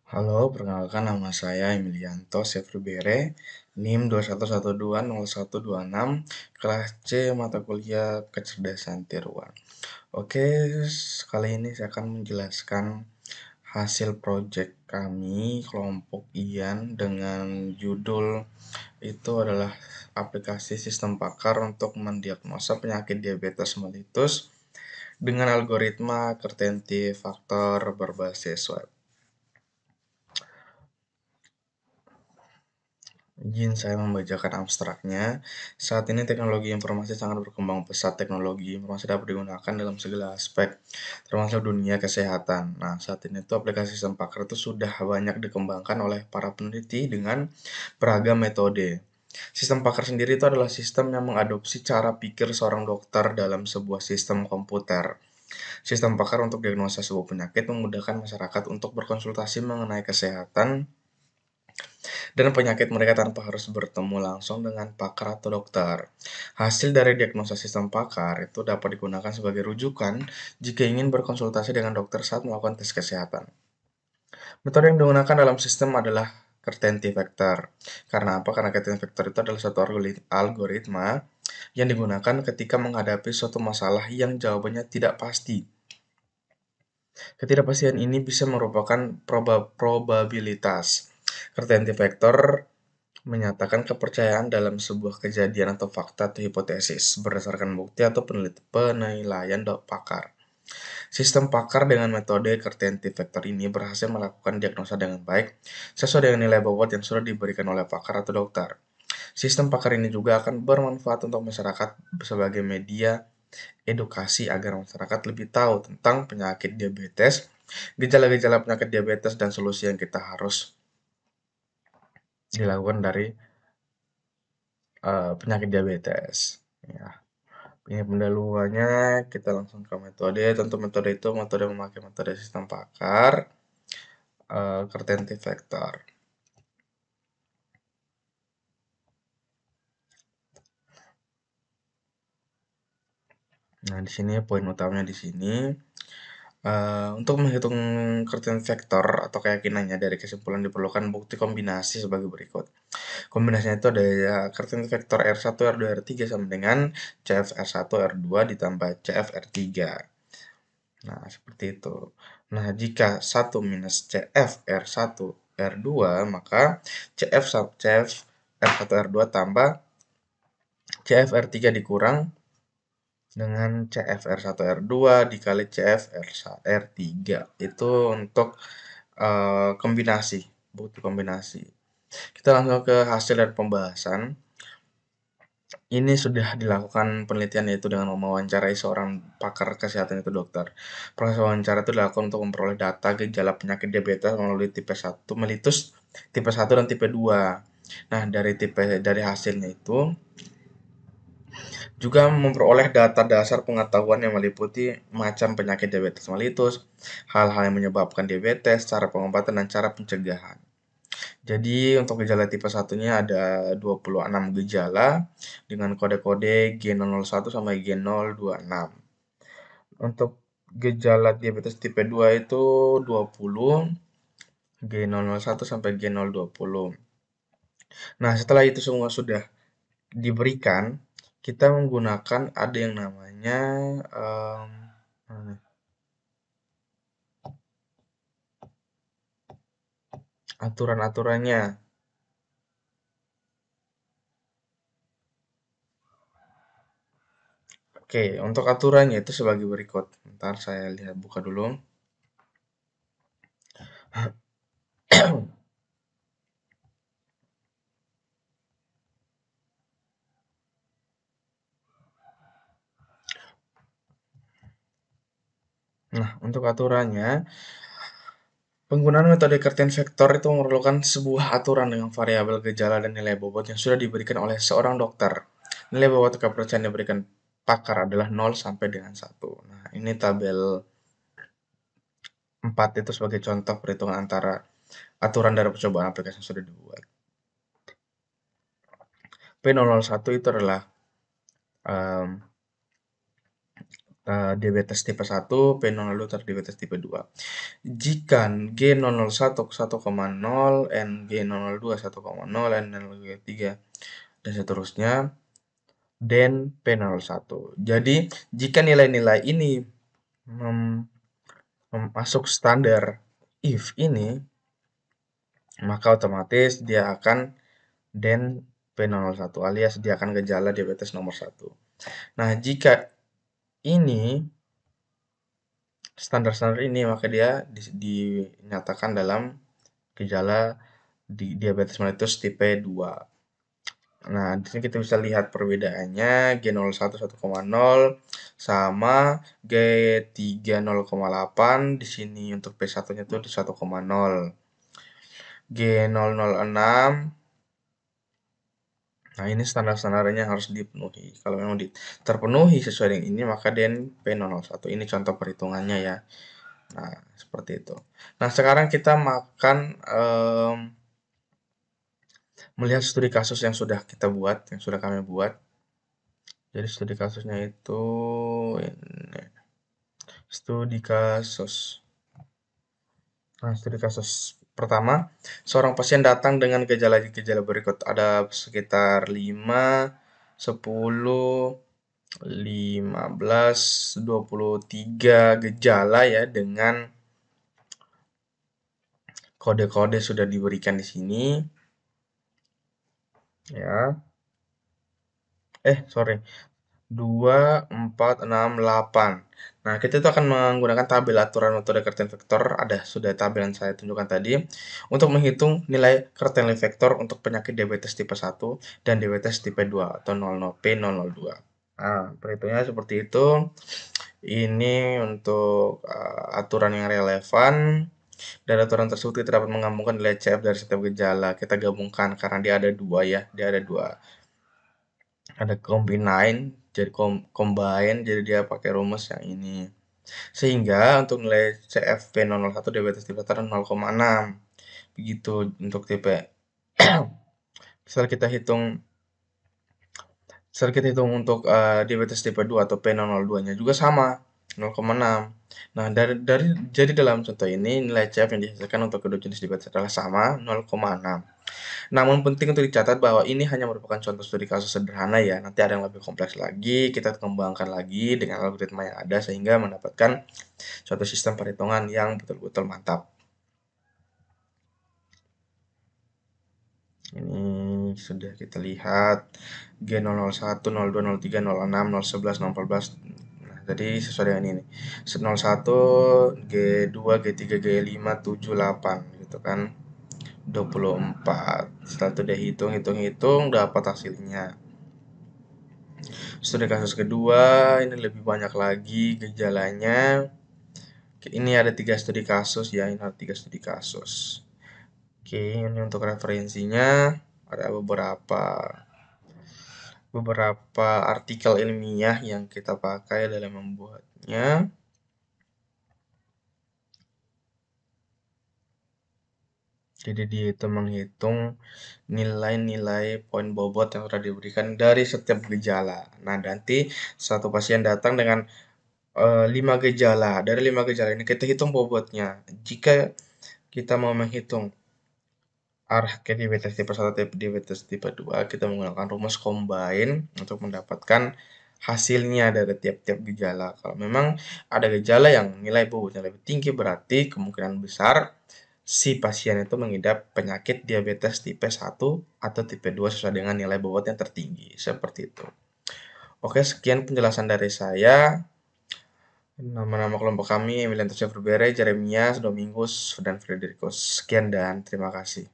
Halo, perkenalkan nama saya Emilianto Sefribere, NIM 211201226, kelas C mata kuliah kecerdasan tiruan. Oke, kali ini saya akan menjelaskan hasil proyek kami kelompok IAN dengan judul itu adalah aplikasi sistem pakar untuk mendiagnosa penyakit diabetes mellitus dengan algoritma ketentif faktor berbasis web. Izin saya membacakan abstraknya. Saat ini teknologi informasi sangat berkembang pesat. Teknologi informasi dapat digunakan dalam segala aspek, termasuk dunia kesehatan. Nah, saat ini tuh aplikasi sistem pakar itu sudah banyak dikembangkan oleh para peneliti dengan beragam metode. Sistem pakar sendiri itu adalah sistem yang mengadopsi cara pikir seorang dokter dalam sebuah sistem komputer. Sistem pakar untuk diagnosa sebuah penyakit memudahkan masyarakat untuk berkonsultasi mengenai kesehatan dan penyakit mereka tanpa harus bertemu langsung dengan pakar atau dokter. Hasil dari diagnosa sistem pakar itu dapat digunakan sebagai rujukan jika ingin berkonsultasi dengan dokter saat melakukan tes kesehatan. Metode yang digunakan dalam sistem adalah Kertenti vector. Karena apa? Karena Kertenti vector itu adalah satu algoritma yang digunakan ketika menghadapi suatu masalah yang jawabannya tidak pasti. Ketidakpastian ini bisa merupakan probabilitas. Kertenti vector menyatakan kepercayaan dalam sebuah kejadian atau fakta atau hipotesis berdasarkan bukti atau penilaian pakar. Sistem pakar dengan metode Kertenti vector ini berhasil melakukan diagnosa dengan baik sesuai dengan nilai bobot yang sudah diberikan oleh pakar atau dokter. Sistem pakar ini juga akan bermanfaat untuk masyarakat sebagai media edukasi agar masyarakat lebih tahu tentang penyakit diabetes, gejala-gejala penyakit diabetes, dan solusi yang kita harus dilakukan dari penyakit diabetes. Ya, ini pendahuluannya kita langsung ke metode. Tentu metode itu metode memakai metode sistem pakar, Kertenti vector. Nah, di sini poin utamanya di sini. Untuk menghitung Kertenti vector atau keyakinannya dari kesimpulan diperlukan bukti kombinasi sebagai berikut. Kombinasinya itu ada ya Kertenti vektor R1, R2, R3 sama dengan CF R1, R2 ditambah CF R3. Nah, seperti itu. Nah, jika 1 minus CF R1, R2, maka CF R1, R2 tambah CF R3 dikurang dengan CF R1, R2 dikali CF R3. Itu untuk kombinasi, bukti kombinasi. Kita langsung ke hasil dan pembahasan. Ini sudah dilakukan penelitian yaitu dengan mewawancarai seorang pakar kesehatan itu dokter. Proses wawancara itu dilakukan untuk memperoleh data gejala penyakit diabetes melalui tipe 1 mellitus, tipe 1 dan tipe 2. Nah, dari hasilnya itu juga memperoleh data dasar pengetahuan yang meliputi macam penyakit diabetes mellitus, hal-hal yang menyebabkan diabetes, cara pengobatan dan cara pencegahan. Jadi untuk gejala tipe satunya ada 26 gejala dengan kode-kode G001 sampai G026. Untuk gejala diabetes tipe 2 itu 20, G001 sampai G020. Nah, setelah itu semua sudah diberikan, kita menggunakan ada yang namanya aturan-aturannya. Oke, untuk aturannya itu sebagai berikut. Ntar saya lihat buka dulu. Nah, untuk aturannya, penggunaan metode Kertian vektor itu memerlukan sebuah aturan dengan variabel gejala dan nilai bobot yang sudah diberikan oleh seorang dokter. Nilai bobot kepercayaan yang diberikan pakar adalah 0 sampai dengan 1. Nah, ini tabel 4 itu sebagai contoh perhitungan antara aturan dari percobaan aplikasi yang sudah dibuat. P001 itu adalah um, diabetes tipe 1, P002 terhadap diabetes tipe 2. Jika G001 1,0, N-G002 1,0, N003 dan seterusnya, dan P01. Jadi, jika nilai-nilai ini masuk standar if ini, maka otomatis dia akan dan P01 alias dia akan gejala diabetes nomor 1. Nah, jika ini standar-standar ini maka dia dinyatakan dalam gejala diabetes mellitus tipe 2. Nah, di sini kita bisa lihat perbedaannya G01 1,0 sama G3 0,8. Di sini untuk P1-nya itu 1,0. G006. Nah, ini standar-standarnya harus dipenuhi. Kalau memang terpenuhi sesuai dengan ini, maka dan P001. Ini contoh perhitungannya ya. Nah, seperti itu. Nah, sekarang kita melihat studi kasus yang sudah kita buat, yang sudah kami buat. Jadi studi kasusnya itu ini. Studi kasus. Nah, studi kasus pertama, seorang pasien datang dengan gejala-gejala berikut. Ada sekitar 5, 10, 15, 23 gejala ya dengan kode-kode sudah diberikan di sini. Ya. Sorry. 2, 4, 6, 8. Nah, kita itu akan menggunakan tabel aturan metode kerten vektor. Sudah tabel yang saya tunjukkan tadi. Untuk menghitung nilai kerten vektor untuk penyakit diabetes tipe 1 dan diabetes tipe 2 atau 00 P002. Nah, perhitungannya seperti itu. Ini untuk aturan yang relevan. Dan aturan tersebut kita dapat menggabungkan nilai CF dari setiap gejala. Kita gabungkan karena dia ada dua ya. Dia ada dua. Ada combine, jadi combine, jadi dia pakai rumus yang ini. Sehingga untuk nilai CFP001 diabetes tipe 1 0,6. Begitu untuk tipe. Setelah kita hitung untuk diabetes tipe 2 atau P002-nya juga sama, 0,6. Nah, jadi dalam contoh ini nilai CF yang dihasilkan untuk kedua jenis diabetes adalah sama, 0,6. Namun penting untuk dicatat bahwa ini hanya merupakan contoh studi kasus sederhana ya. Nanti ada yang lebih kompleks lagi, kita kembangkan lagi dengan algoritma yang ada sehingga mendapatkan suatu sistem perhitungan yang betul-betul mantap. Ini sudah kita lihat G001, 02, 03, 06, 011, 014. Nah, jadi sesuai dengan ini. 01, G2, G3, G5, 7, 8 gitu kan. 24. Setelah itu dia hitung, dapat hasilnya. Studi kasus kedua, ini lebih banyak lagi gejalanya. Ini ada 3 studi kasus ya, ini ada 3 studi kasus. Oke, ini untuk referensinya ada beberapa artikel ilmiah yang kita pakai dalam membuatnya. Jadi dia itu menghitung nilai-nilai poin bobot yang sudah diberikan dari setiap gejala. Nah, nanti satu pasien datang dengan 5 gejala. Dari 5 gejala ini kita hitung bobotnya. Jika kita mau menghitung arah ke diabetes tipe 1 atau diabetes tipe 2, kita menggunakan rumus combine untuk mendapatkan hasilnya dari tiap-tiap gejala. Kalau memang ada gejala yang nilai bobotnya lebih tinggi, berarti kemungkinan besar si pasien itu mengidap penyakit diabetes tipe 1 atau tipe 2 sesuai dengan nilai bobot yang tertinggi. Seperti itu. Oke, sekian penjelasan dari saya. Nama-nama kelompok kami Emilian Tosya Berbere, Jeremias, Domingus, dan Frederikus. Sekian dan terima kasih.